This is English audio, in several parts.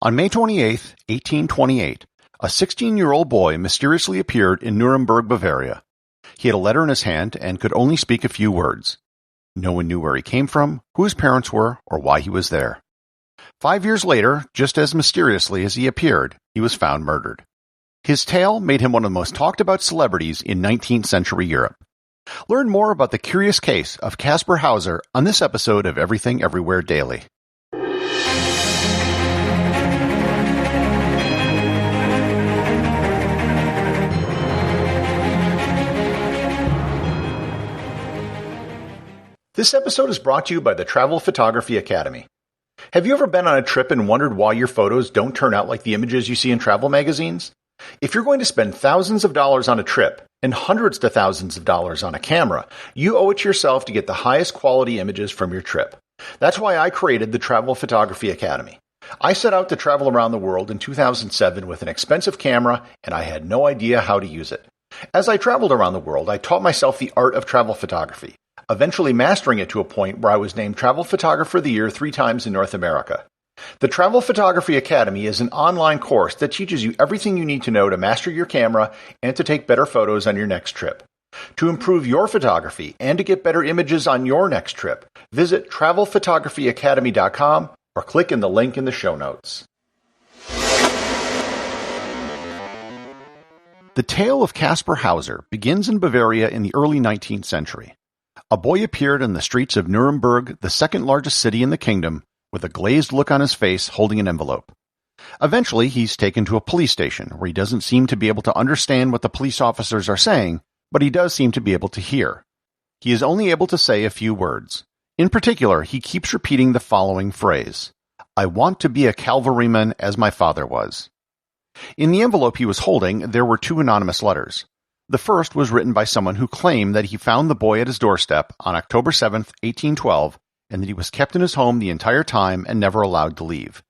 On May 28, 1828, a 16-year-old boy mysteriously appeared in Nuremberg, Bavaria. He had a letter in his hand and could only speak a few words. No one knew where he came from, who his parents were, or why he was there. 5 years later, just as mysteriously as he appeared, he was found murdered. His tale made him one of the most talked-about celebrities in 19th century Europe. Learn more about the curious case of Kaspar Hauser on this episode of Everything Everywhere Daily. This episode is brought to you by the Travel Photography Academy. Have you ever been on a trip and wondered why your photos don't turn out like the images you see in travel magazines? If you're going to spend thousands of dollars on a trip and hundreds to thousands of dollars on a camera, you owe it to yourself to get the highest quality images from your trip. That's why I created the Travel Photography Academy. I set out to travel around the world in 2007 with an expensive camera, and I had no idea how to use it. As I traveled around the world, I taught myself the art of travel photography, eventually mastering it to a point where I was named Travel Photographer of the Year 3 times in North America. The Travel Photography Academy is an online course that teaches you everything you need to know to master your camera and to take better photos on your next trip. To improve your photography and to get better images on your next trip, visit travelphotographyacademy.com or click in the link in the show notes. The tale of Kaspar Hauser begins in Bavaria in the early 19th century. A boy appeared in the streets of Nuremberg, the second largest city in the kingdom, with a glazed look on his face holding an envelope. Eventually, he's taken to a police station where he doesn't seem to be able to understand what the police officers are saying, but he does seem to be able to hear. He is only able to say a few words. In particular, he keeps repeating the following phrase: "I want to be a cavalryman as my father was." In the envelope he was holding, there were 2 anonymous letters. The first was written by someone who claimed that he found the boy at his doorstep on October 7, 1812, and that he was kept in his home the entire time and never allowed to leave.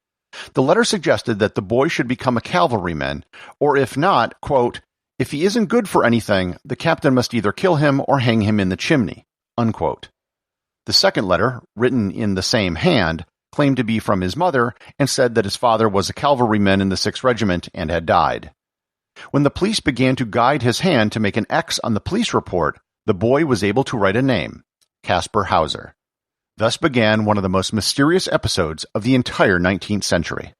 The letter suggested that the boy should become a cavalryman, or if not, quote, "if he isn't good for anything, the captain must either kill him or hang him in the chimney," unquote. The second letter, written in the same hand, claimed to be from his mother and said that his father was a cavalryman in the 6th Regiment and had died. When the police began to guide his hand to make an X on the police report, the boy was able to write a name, Kaspar Hauser. Thus began one of the most mysterious episodes of the entire 19th century.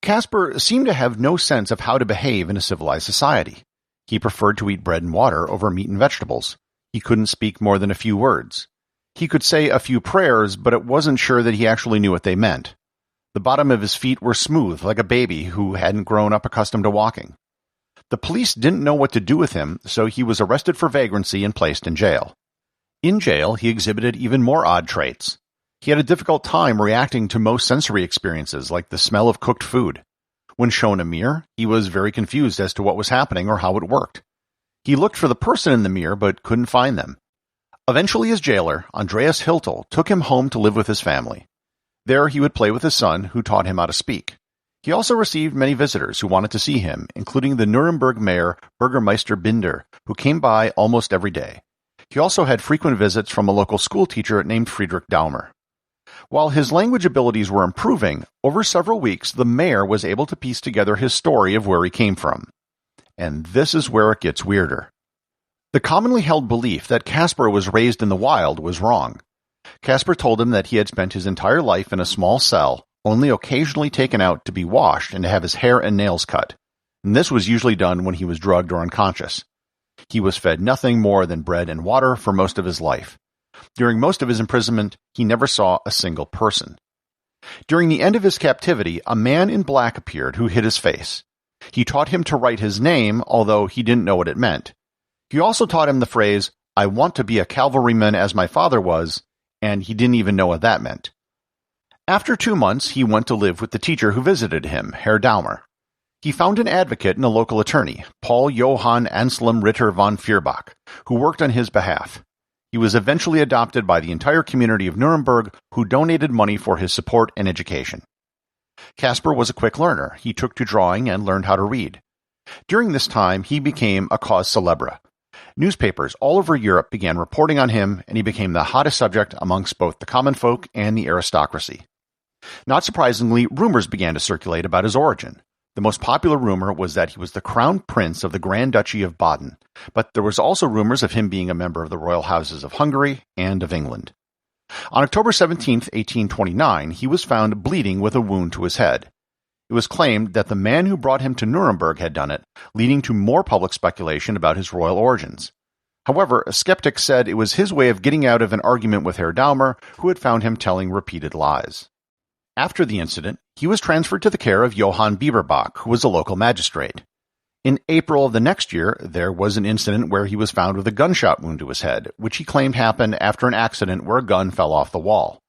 Kaspar seemed to have no sense of how to behave in a civilized society. He preferred to eat bread and water over meat and vegetables. He couldn't speak more than a few words. He could say a few prayers, but it wasn't sure that he actually knew what they meant. The bottom of his feet were smooth, like a baby who hadn't grown up accustomed to walking. The police didn't know what to do with him, so he was arrested for vagrancy and placed in jail. In jail, he exhibited even more odd traits. He had a difficult time reacting to most sensory experiences, like the smell of cooked food. When shown a mirror, he was very confused as to what was happening or how it worked. He looked for the person in the mirror, but couldn't find them. Eventually, his jailer, Andreas Hiltel, took him home to live with his family. There, he would play with his son, who taught him how to speak. He also received many visitors who wanted to see him, including the Nuremberg mayor, Bürgermeister Binder, who came by almost every day. He also had frequent visits from a local schoolteacher named Friedrich Daumer. While his language abilities were improving, over several weeks the mayor was able to piece together his story of where he came from. And this is where it gets weirder. The commonly held belief that Kaspar was raised in the wild was wrong. Kaspar told him that he had spent his entire life in a small cell, only occasionally taken out to be washed and to have his hair and nails cut, and this was usually done when he was drugged or unconscious. He was fed nothing more than bread and water for most of his life. During most of his imprisonment, he never saw a single person. During the end of his captivity, a man in black appeared who hid his face. He taught him to write his name, although he didn't know what it meant. He also taught him the phrase, "I want to be a cavalryman as my father was," and he didn't even know what that meant. After 2 months, he went to live with the teacher who visited him, Herr Daumer. He found an advocate and a local attorney, Paul Johann Anselm Ritter von Feuerbach, who worked on his behalf. He was eventually adopted by the entire community of Nuremberg, who donated money for his support and education. Kaspar was a quick learner. He took to drawing and learned how to read. During this time, he became a cause célèbre. Newspapers all over Europe began reporting on him, and he became the hottest subject amongst both the common folk and the aristocracy. Not surprisingly, rumors began to circulate about his origin. The most popular rumor was that he was the crown prince of the Grand Duchy of Baden, but there was also rumors of him being a member of the royal houses of Hungary and of England. On October 17, 1829, he was found bleeding with a wound to his head. It was claimed that the man who brought him to Nuremberg had done it, leading to more public speculation about his royal origins. However, skeptics said it was his way of getting out of an argument with Herr Daumer, who had found him telling repeated lies. After the incident, he was transferred to the care of Johann Bieberbach, who was a local magistrate. In April of the next year, there was an incident where he was found with a gunshot wound to his head, which he claimed happened after an accident where a gun fell off the wall.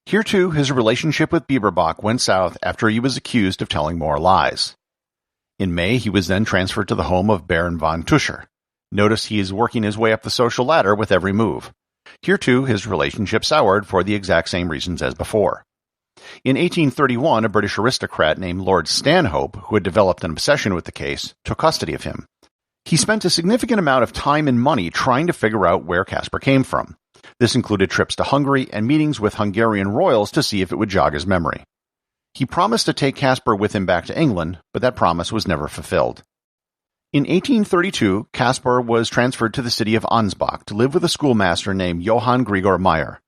Here too, his relationship with Bieberbach went south after he was accused of telling more lies. In May, he was then transferred to the home of Baron von Tuscher. Notice he is working his way up the social ladder with every move. Here too, his relationship soured for the exact same reasons as before. In 1831, a British aristocrat named Lord Stanhope, who had developed an obsession with the case, took custody of him. He spent a significant amount of time and money trying to figure out where Kaspar came from. This included trips to Hungary and meetings with Hungarian royals to see if it would jog his memory. He promised to take Kaspar with him back to England, but that promise was never fulfilled. In 1832, Kaspar was transferred to the city of Ansbach to live with a schoolmaster named Johann Gregor Meyer.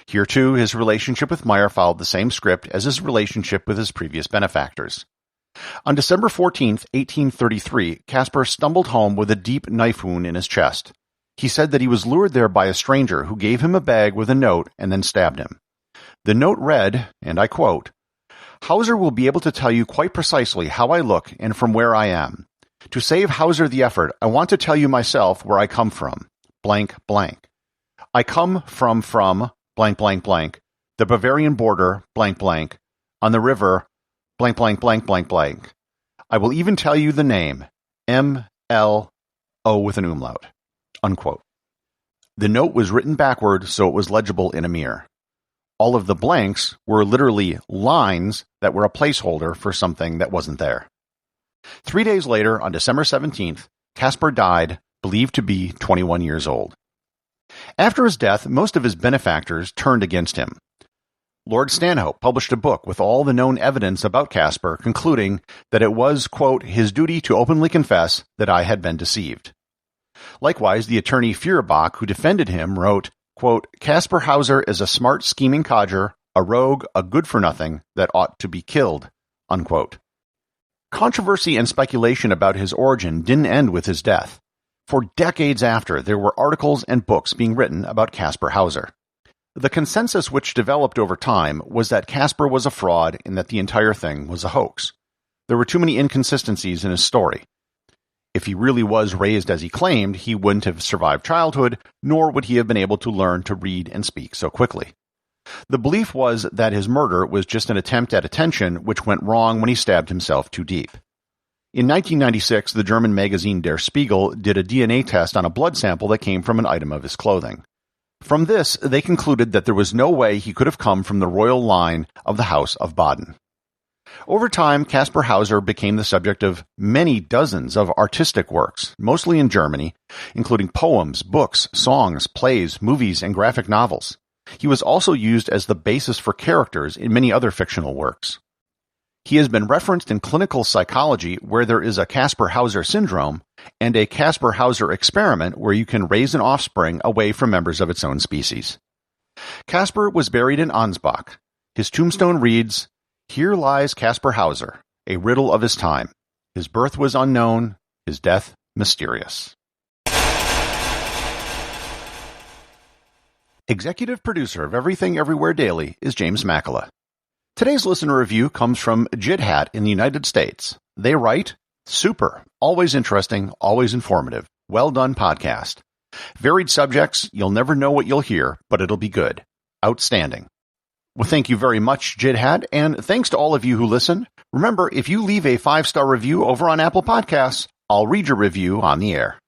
Here, too, his relationship with Meyer followed the same script as his relationship with his previous benefactors. On December 14, 1833, Kaspar stumbled home with a deep knife wound in his chest. He said that he was lured there by a stranger who gave him a bag with a note and then stabbed him. The note read, and I quote, "Hauser will be able to tell you quite precisely how I look and from where I am. To save Hauser the effort, I want to tell you myself where I come from, blank, blank. I come from blank, blank, blank, the Bavarian border, blank, blank, on the river, blank, blank, blank, blank, blank. I will even tell you the name, M-L-O with an umlaut," unquote. The note was written backward so it was legible in a mirror. All of the blanks were literally lines that were a placeholder for something that wasn't there. 3 days later, on December 17th, Kaspar died, believed to be 21 years old. After his death, most of his benefactors turned against him. Lord Stanhope published a book with all the known evidence about Kaspar, concluding that it was, quote, his duty to openly confess that I had been deceived. Likewise, the attorney Feuerbach, who defended him, wrote, quote, Kaspar Hauser is a smart, scheming codger, a rogue, a good-for-nothing that ought to be killed, unquote. Controversy and speculation about his origin didn't end with his death. For decades after, there were articles and books being written about Kaspar Hauser. The consensus which developed over time was that Kaspar was a fraud and that the entire thing was a hoax. There were too many inconsistencies in his story. If he really was raised as he claimed, he wouldn't have survived childhood, nor would he have been able to learn to read and speak so quickly. The belief was that his murder was just an attempt at attention, which went wrong when he stabbed himself too deep. In 1996, the German magazine Der Spiegel did a DNA test on a blood sample that came from an item of his clothing. From this, they concluded that there was no way he could have come from the royal line of the House of Baden. Over time, Kaspar Hauser became the subject of many dozens of artistic works, mostly in Germany, including poems, books, songs, plays, movies, and graphic novels. He was also used as the basis for characters in many other fictional works. He has been referenced in clinical psychology, where there is a Kaspar Hauser syndrome and a Kaspar Hauser experiment where you can raise an offspring away from members of its own species. Kaspar was buried in Ansbach. His tombstone reads, "Here lies Kaspar Hauser, a riddle of his time. His birth was unknown, his death mysterious." Executive producer of Everything Everywhere Daily is James Makala. Today's listener review comes from Jidhat in the United States. They write, "Super, always interesting, always informative. Well done podcast. Varied subjects, you'll never know what you'll hear, but it'll be good. Outstanding." Well, thank you very much, Jidhat, and thanks to all of you who listen. Remember, if you leave a 5-star review over on Apple Podcasts, I'll read your review on the air.